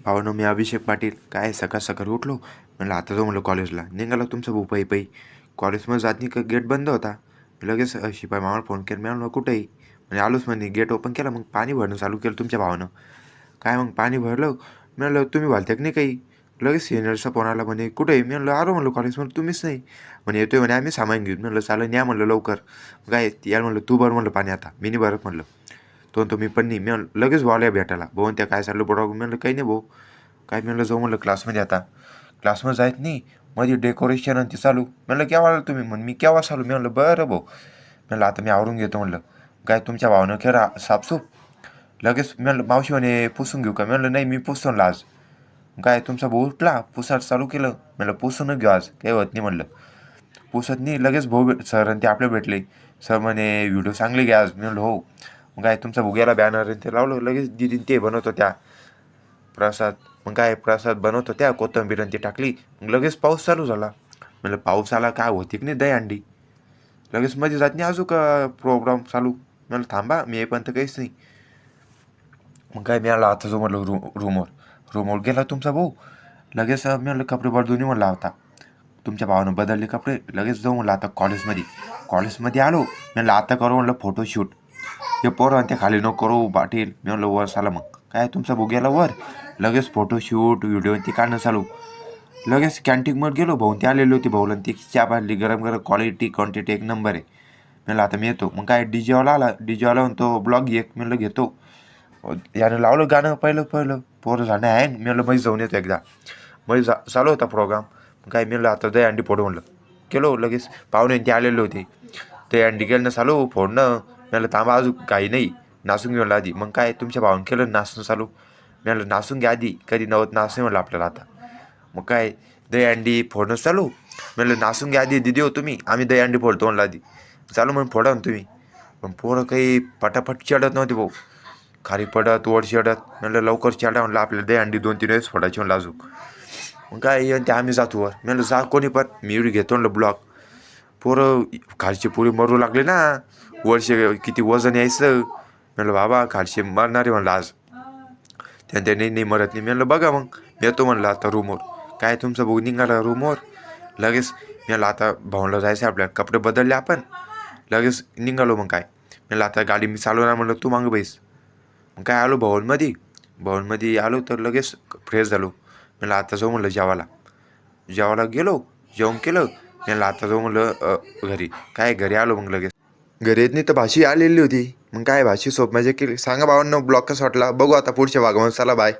भावानं मी अभिषेक पाटील. काय सकाळ सकाळी उठलो, म्हणलं आता जाऊ म्हणलं कॉलेजला. निघाला तुमचा भाऊ पै कॉलेजमध्ये जात नाही का गेट बंद होता. लगेच शिपाई मामाला फोन केला. मी म्हणलं कुठे आहे? म्हणजे आलोच म्हणे. गेट ओपन केला, मग पाणी भरणं चालू केलं तुमच्या भावानं. काय मग पाणी भरलं. मी म्हणलं तुम्ही भरते की नाही काही. लगेच सिनियरचा फोन आला, म्हणे कुठे आहे? मी म्हणलं आलो म्हणलं कॉलेजमध्ये, तुम्हीच नाही. म्हणे येतोय म्हणे, आम्ही सामान घेऊन. म्हणलं चालेल या म्हणलं लवकर. काय यार म्हणलं तू भर म्हणलं पाणी आता, मी नाही भरत म्हणलं. तो मी पण नाही. मी लगेच भावल्या भेटायला. भाऊ त्या काय चाललं बोडा. मी म्हणलं काही नाही भाऊ. काय म्हणलं जाऊ म्हणलं क्लासमध्ये आता. क्लासमध्ये जायत नाही, मध्ये डेकोरेशन आणि ते चालू. म्हणलं केव्हा आलं तुम्ही? म्हणून मी केव्हा चालू. मी म्हणलं बरं भाऊ. म्हणलं आता मी आवरून घेतो म्हणलं. काय तुमच्या भावानं केला साफसूप. लगेच मी म्हणलं मावशी म्हणे पुसून घेऊ का? मी म्हणलं नाही मी पुसतो म्हणलं आज. काय तुमचा भाऊ उठला पुसायला चालू केलं. म्हणलं पुसूनच घेऊ आज, काही होत नाही म्हणलं. पुसत नाही. लगेच भाऊ सर आणि ते आपले भेटले. सर म्हणे व्हिडिओ चांगली घ्या आज. मी म्हणलं हो. मग काय तुमचा भुग्याला बॅनर आणि ते लावलं. लगेच दिदी ते बनवतो त्या प्रसाद. मग काय प्रसाद बनवतो त्या कोथिंबीर आणि ती टाकली. मग लगेच पाऊस चालू झाला. म्हणलं पाऊस आला काय होती की नाही दहीहंडी. लगेच मध्ये जात नाही अजून का प्रोग्राम चालू. म्हणलं थांबा मी पण तर काहीच नाही. मग काय मी आला आता जो म्हणलं रूमवर गेला तुमचा भाऊ. लगेच मी म्हणलं कपडे बदलून म्हणला होता. तुमच्या भावानं बदलले कपडे. लगेच जाऊ म्हणलं आता कॉलेजमध्ये आलो. मी म्हणलं आता करू म्हणलं फोटोशूट. हे पोरं आणि ते खाली नको करू पाटील. मी म्हणलं वर चाला. मग काय तुमचा भाऊ गेला वर. लगेच फोटोशूट व्हिडिओ ते काढणं चालू. लगेच कॅन्टीनमध्ये गेलो. भाऊ ते आलेले होते. भाऊला ती चहा पाडली गरम क्वालिटी क्वांटिटी एक नंबर आहे. म्हणलं आता मी येतो. मग काय डीजेवाला आला. डीजेवाला म्हणतो ब्लॉग एक. म्हणलं घेतो. यानं लावलं गाणं पहिलं पोरं झालं हँग. मी म्हणलं मध्ये जाऊन येतो एकदा. मध्ये चालू होता प्रोग्राम. काय म्हणलं आता दहीहंडी फोडू म्हणलं. केलो लगेच. पाहुणे ते आलेले होते. दहीहंडी केलं चालू फोडणं. म्हणलं थांबा अजून काही नाही, नाचून घेऊन आधी. मग काय तुमच्या भावानं केलं नाचणं चालू. म्हणलं नाचून घ्या आधी, कधी नवत नाच नाही म्हणलं आपल्याला आता. मग काय दहीहंडी फोडणं चालू. म्हणलं नाचून घ्या आधी दिदी हो तुम्ही, आम्ही दहीहंडी फोडतो म्हणलं आधी. चालू म्हणून फोडा ना तुम्ही. पण पोरं काही पटापट चिडत नव्हते भाऊ. खाली पडत वर चिडत. म्हणलं लवकर चिडा म्हणलं आपल्याला दहीहंडी 2-3 वेळेस फोडायची म्हणलं अजून. मग काय ते आम्ही जातो वर. म्हणलं जा कोणी पण मी एवढी घेतो म्हणलं ब्लॉग. पोरं खालची पुरी मरू लागले ना. वर्षे किती वजन यायचं. म्हणलं बाबा खालशी मरणारे म्हणलं आज. त्यांच्या नाही मरत नाही. म्हणलं बघा मग येतो म्हणलं आता रूमवर. काय तुमचं भाऊ निघाला रूमवर. लगेच म्हणलं आता भाऊला जायचं आपल्याला. कपडे बदलले आपण. लगेच निघालो. मग काय म्हणलं आता गाडी मी चालवणार म्हणलं तू मागं बैस. मग काय आलो भवनमध्ये आलो तर लगेच फ्रेश झालो. म्हणलं आता जाऊ म्हणलं जेवायला गेलो. जेवण केलं. म्हणलं आता जाऊ म्हणलं घरी. काय घरी आलो. मग लगेच घरी येत नाही तर भाषी आलेली होती. मग काय भाषी सोप मजा केली. सांगा भावांनो ब्लॉग कसा वाटला बघू आता पुढच्या भागामध्ये. चला बाय.